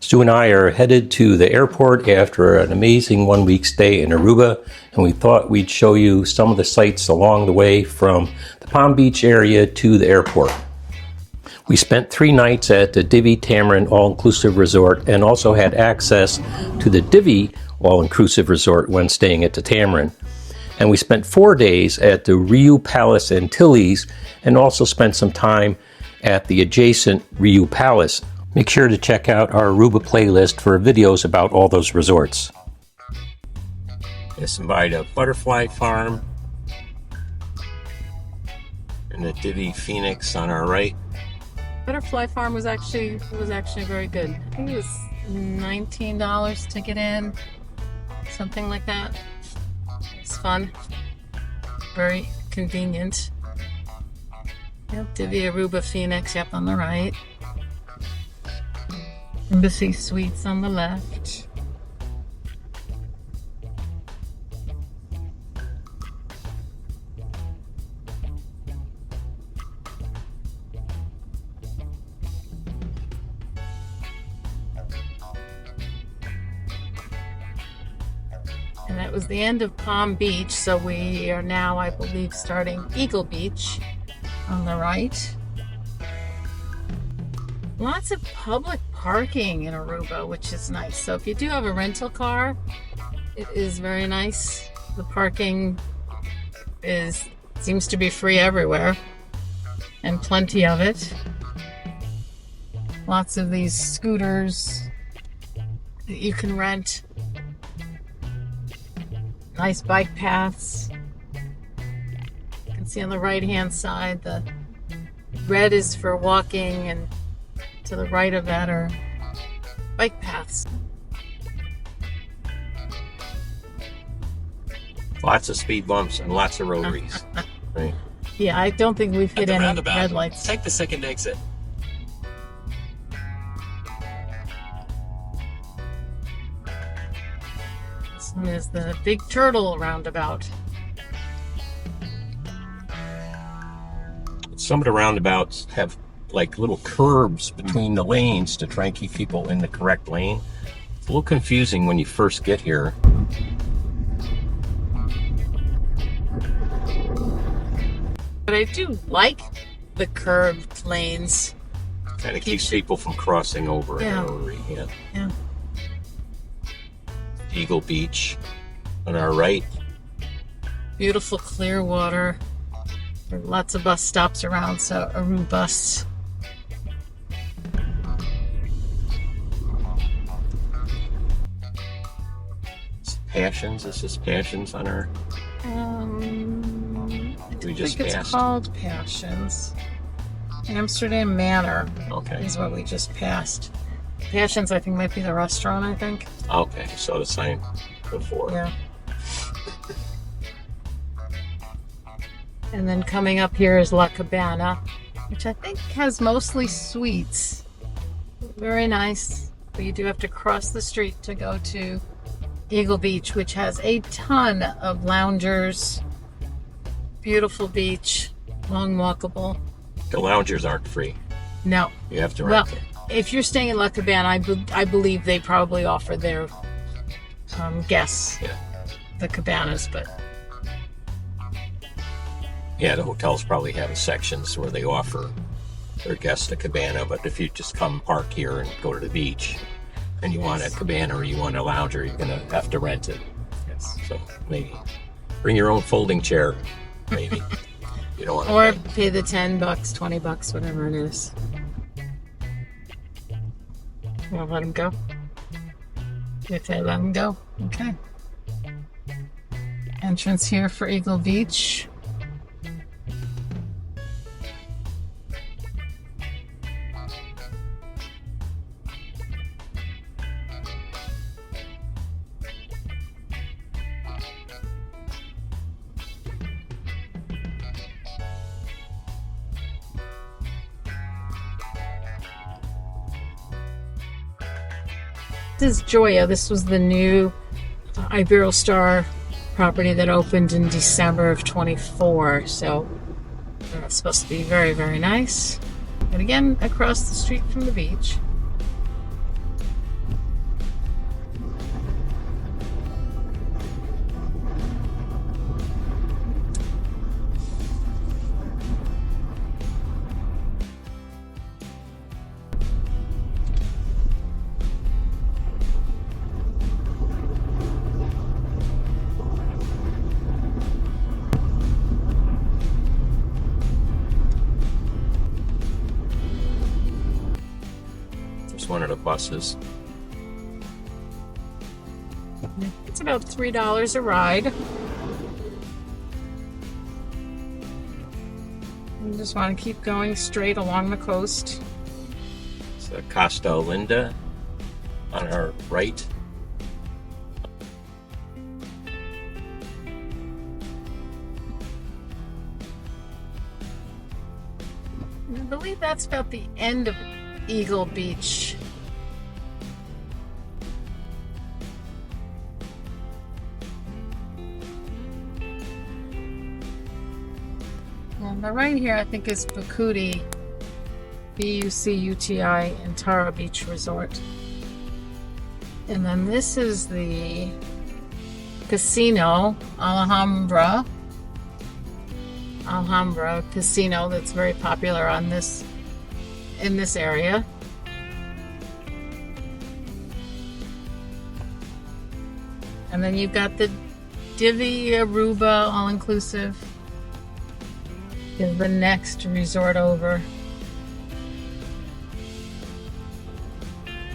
Stu and I are headed to the airport after an amazing one-week stay in Aruba, and we thought we'd show you some of the sights along the way from the Palm Beach area to the airport. We spent 3 nights at the Divi Tamarind All-Inclusive Resort and also had access to the Divi All-Inclusive Resort when staying at the Tamarind. And we spent 4 days at the Riu Palace Antilles and also spent some time at the adjacent Riu Palace. Make sure to check out our Aruba playlist for videos about all those resorts. Just by the butterfly farm and the Divi Phoenix on our right. Butterfly farm was actually very good. I think it was $19 to get in, something like that. It's fun, very convenient. Yep, Divi Aruba Phoenix, yep, on the right. Embassy Suites on the left. And that was the end of Palm Beach, so we are now, I believe, starting Eagle Beach on the right. Lots of public parking in Aruba, which is nice. So if you do have a rental car, it is very nice. The parking seems to be free everywhere, and plenty of it. Lots of these scooters that you can rent. Nice bike paths. You can see on the right-hand side, the red is for walking, and to the right of that are bike paths. Lots of speed bumps and lots of rotaries. Right. Yeah, I don't think we've hit any red lights. Take the second exit. This one is the Big Turtle roundabout. Some of the roundabouts have like little curbs between the lanes to try and keep people in the correct lane. It's a little confusing when you first get here. But I do like the curved lanes. Kind of keeps people from crossing over. Yeah. And rotary. Yeah. Yeah. Eagle Beach on our right. Beautiful clear water. There are lots of bus stops around, so Aruba bus. Passions. This is Passions on our. I We just think it's passed. called Passions. Amsterdam Manor Okay. is what we just passed. Passions, I think, might be the restaurant, I think. Okay. Saw the sign before. Yeah. And then coming up here is La Cabana, which I think has mostly suites. Very nice. But you do have to cross the street to go to Eagle Beach, which has a ton of loungers. Beautiful beach, long walkable. The loungers aren't free. No. You have to Well, rent it. if you're staying in La Cabana, I believe they probably offer their guests Yeah. the cabanas, but Yeah, the hotels probably have sections where they offer their guests a cabana, but if you just come park here and go to the beach and you want a cabana or you want a lounger, you're gonna have to rent it. yes. So maybe bring your own folding chair, maybe. You don't want to Or pay the $10, $20, whatever it is. Wanna let them go? If they let them go, okay. Entrance here for Eagle Beach. This is Joya. This was the new Iberostar property that opened in December of 24. So it's supposed to be very, very nice. And again, across the street from the beach. buses. It's about $3 a ride. You just want to keep going straight along the coast. It's the Costa Linda on our right. I believe that's about the end of Eagle Beach. And the right here, I think, is Bucuti, B-U-C-U-T-I, and Tara Beach Resort. And then this is the casino, Alhambra Casino, that's very popular on this in this area. And then you've got the Divi Aruba all-inclusive is the next resort over.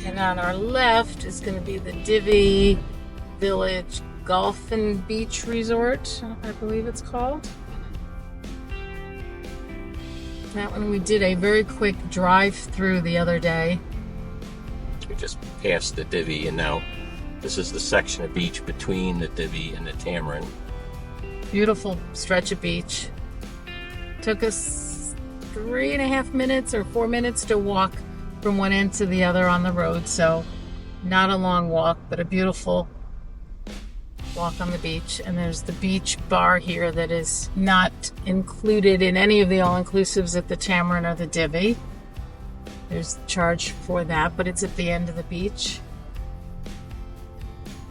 And on our left is going to be the Divi Village Golf and Beach Resort, I believe it's called. That one we did a very quick drive through the other day. We just passed the Divi, and now this is the section of beach between the Divi and the Tamarind. Beautiful stretch of beach. Took us 3.5 minutes or 4 minutes to walk from one end to the other on the road, so not a long walk, but a beautiful walk on the beach. And there's the beach bar here that is not included in any of the all-inclusives at the Tamarind or the Divi. There's a charge for that, but it's at the end of the beach.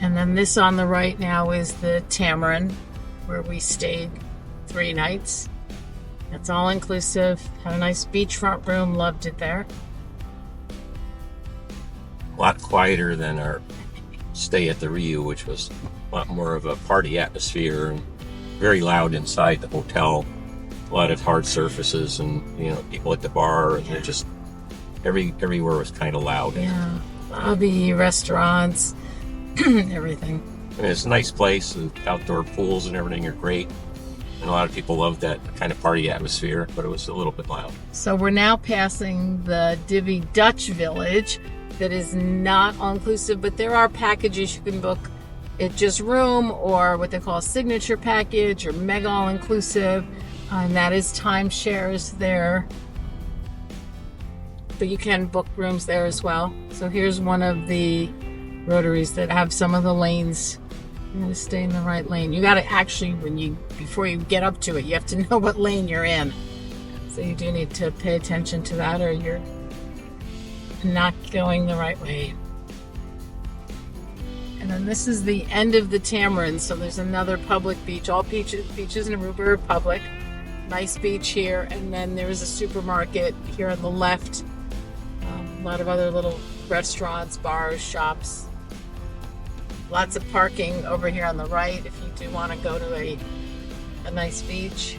And then this on the right now is the Tamarind, where we stayed 3 nights. It's all-inclusive. Had a nice beachfront room. Loved it there. A lot quieter than our stay at the Rio, which was a lot more of a party atmosphere and very loud inside the hotel. A lot of hard surfaces and, you know, people at the bar, and it just everywhere was kind of loud. Yeah, lobby, restaurants, everything. And it's a nice place. The outdoor pools and everything are great. And a lot of people love that kind of party atmosphere, but it was a little bit loud. So we're now passing the Divi Dutch Village that is not all-inclusive, but there are packages you can book. It's just room, or what they call a signature package, or mega all-inclusive, and that is timeshares there. But you can book rooms there as well. So here's one of the rotaries that have some of the lanes. You gotta stay in the right lane. You gotta actually, before you get up to it, you have to know what lane you're in. So you do need to pay attention to that, or you're not going the right way. And then this is the end of the Tamarind, so there's another public beach. All beaches in Aruba are public. Nice beach here, and then there's a supermarket here on the left. A lot of other little restaurants, bars, shops. Lots of parking over here on the right if you do want to go to a nice beach.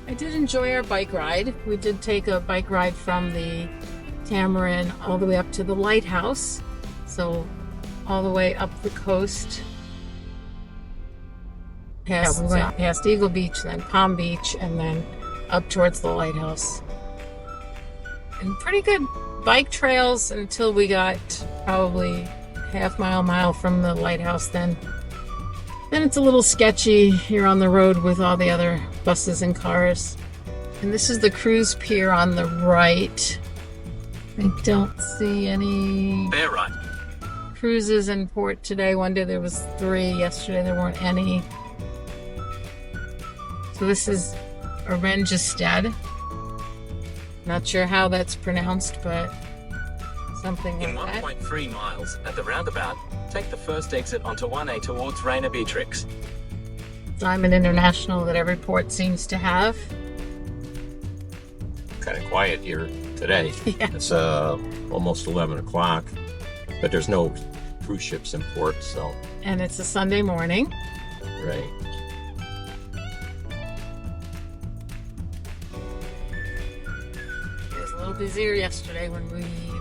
I did enjoy our bike ride. We did take a bike ride from the Tamarind all the way up to the lighthouse. So all the way up the coast. We went past Eagle Beach, then Palm Beach, and then up towards the lighthouse. And pretty good bike trails until we got probably mile from the lighthouse. Then it's a little sketchy here on the road with all the other buses and cars. And this is the cruise pier on the right. I don't see any cruises in port today. One day there was 3. Yesterday there weren't any. So this is Oranjestad. Not sure how that's pronounced, but something like that. In 1.3 miles at the roundabout, take the first exit onto 1A towards Reina Beatrix. Diamond International that every port seems to have. Kind of quiet here today. Yeah. It's almost 11 o'clock, but there's no cruise ships in port, so. And it's a Sunday morning. Right. It was a little busier yesterday when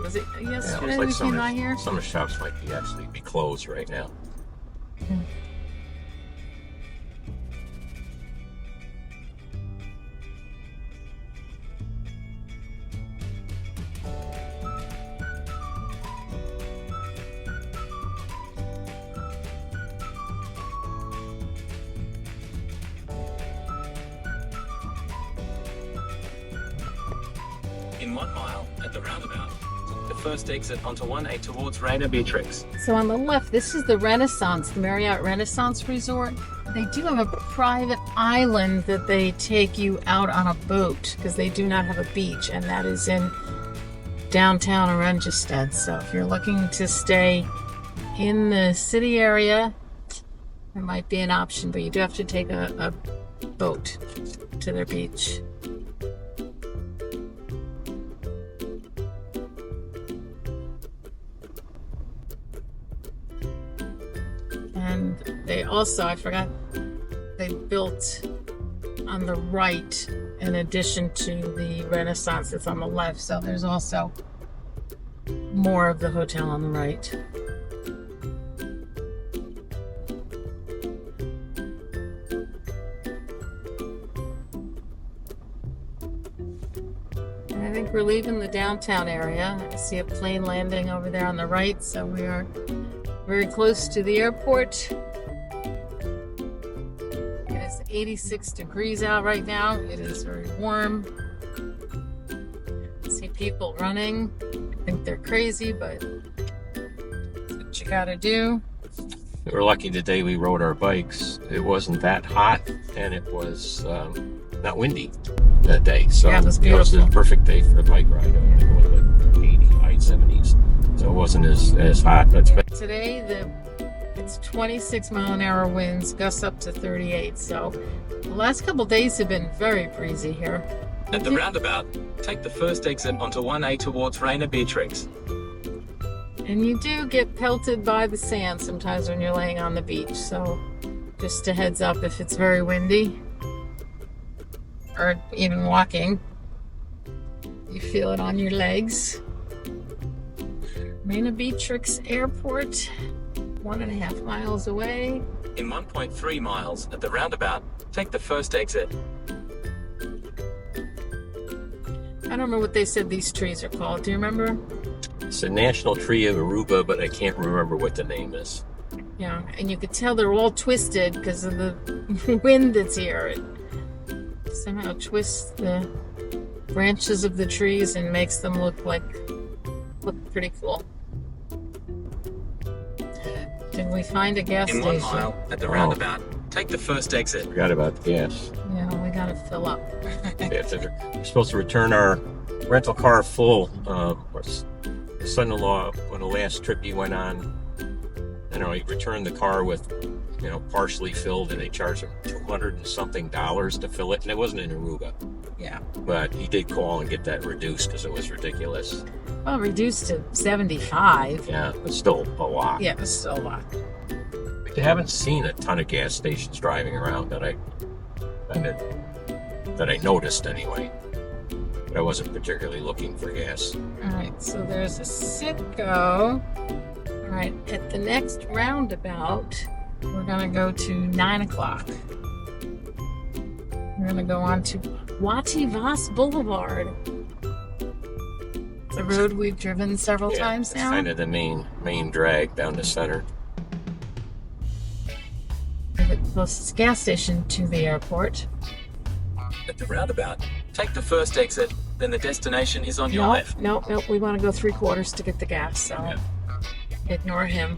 was it yesterday Yeah, it we was came like by here? some of the shops might actually be closed right now. In 1 mile at the roundabout, the first exit onto 1A towards Reina Beatrix. So on the left, this is the Renaissance, the Marriott Renaissance Resort. They do have a private island that they take you out on a boat because they do not have a beach, and that is in downtown Oranjestad. So if you're looking to stay in the city area, there might be an option, but you do have to take a boat to their beach. And they also, I forgot, they built on the right in addition to the Renaissance that's on the left. So there's also more of the hotel on the right. And I think we're leaving the downtown area. I see a plane landing over there on the right, so we are very close to the airport. It is 86 degrees out right now. It is very warm. I see people running. I think they're crazy, but that's what you gotta do. We were lucky the day we rode our bikes. It wasn't that hot, and it was not windy that day. So Yeah, it was it was beautiful. the perfect day for a bike ride. I think it was like 80, high 70s. So it wasn't as hot. But Today, it's 26 mile an hour winds, gusts up to 38. So the last couple days have been very breezy here. At the roundabout, take the first exit onto 1A towards Reina Beatrix. And you do get pelted by the sand sometimes when you're laying on the beach. So just a heads up if it's very windy or even walking, you feel it on your legs. Reina Beatrix Airport, 1.5 miles away. In 1.3 miles at the roundabout, take the first exit. I don't know what they said these trees are called. Do you remember? it's a national tree of Aruba, but I can't remember what the name is. Yeah, and you could tell they're all twisted because of the wind that's here. It somehow twists the branches of the trees and makes them look pretty cool. Did we find a gas In station? 1 mile at the roundabout, take the first exit. Forgot about the gas. Yeah, we gotta fill up. We're supposed to return our rental car full. Our son-in-law, on the last trip he went on, he returned the car with, partially filled, and they charged him $200 and something to fill it, and it wasn't in Aruba. Yeah. But he did call and get that reduced because it was ridiculous. Well, reduced to 75. Yeah, but still a lot. Yeah, it's still a lot. I haven't seen a ton of gas stations driving around that I noticed anyway. But I wasn't particularly looking for gas. All right, so there's a Citgo. All right, at the next roundabout, we're gonna go to 9 o'clock. We're gonna go on to Wativas Boulevard. It's a road we've driven several times It's now. kind of the main drag down the center. The closest gas station to the airport. At the roundabout, take the first exit, then the destination is on your left. Nope, we want to go 3/4 to get the gas, so Yeah. ignore him.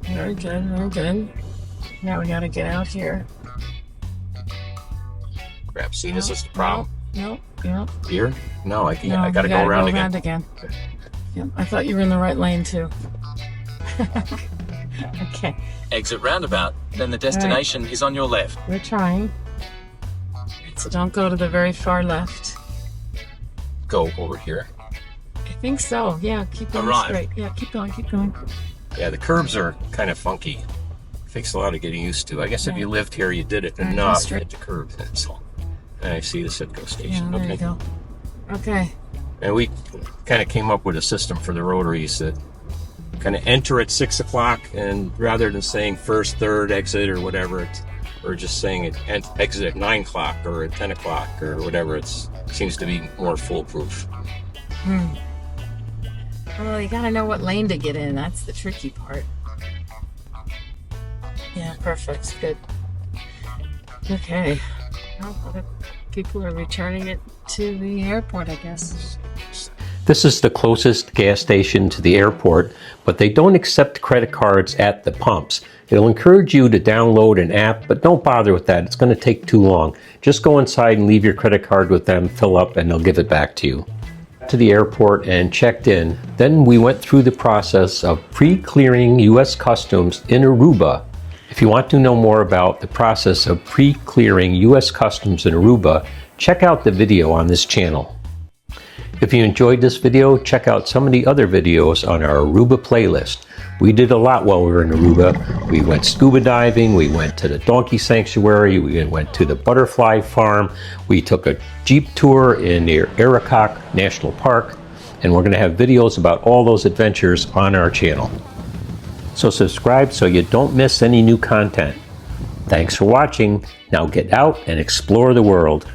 Very good, very good. Now we gotta get out here. See, this is the problem. Nope. Yep. Here? No, I can't. No, I gotta you go around around again. again. Yep. I thought you were in the right lane too. Okay. Exit roundabout, then the destination is on your left. We're trying. So don't go to the very far left. Go over here. I think so. Yeah, keep going Arrive. straight. Yeah, keep going, keep going. Yeah, the curbs are kind of funky. Takes a lot of getting used to. I guess if Yeah. you lived here, you did it All right, go enough to straight. hit the curbs. That's all. And I see the Citgo Yeah, station. there Okay. you go. Okay. And we kind of came up with a system for the rotaries that kind of enter at 6 o'clock, and rather than saying first, third, exit, or whatever, or just saying it exit at 9 o'clock or at 10 o'clock or whatever, it seems to be more foolproof. Well, you gotta know what lane to get in. That's the tricky part. Yeah, perfect. Good. Okay. Well, other people are returning it to the airport, I guess. This is the closest gas station to the airport, but they don't accept credit cards at the pumps. It'll encourage you to download an app, but don't bother with that. It's going to take too long. Just go inside and leave your credit card with them, fill up, and they'll give it back to you. To the airport and checked in. Then we went through the process of pre-clearing U.S. Customs in Aruba. If you want to know more about the process of pre-clearing U.S. Customs in Aruba, check out the video on this channel. If you enjoyed this video, check out some of the other videos on our Aruba playlist. We did a lot while we were in Aruba. We went scuba diving, we went to the donkey sanctuary, we went to the butterfly farm, we took a Jeep tour in near Aracock National Park, and we're going to have videos about all those adventures on our channel. So subscribe so you don't miss any new content. Thanks for watching. Now get out and explore the world.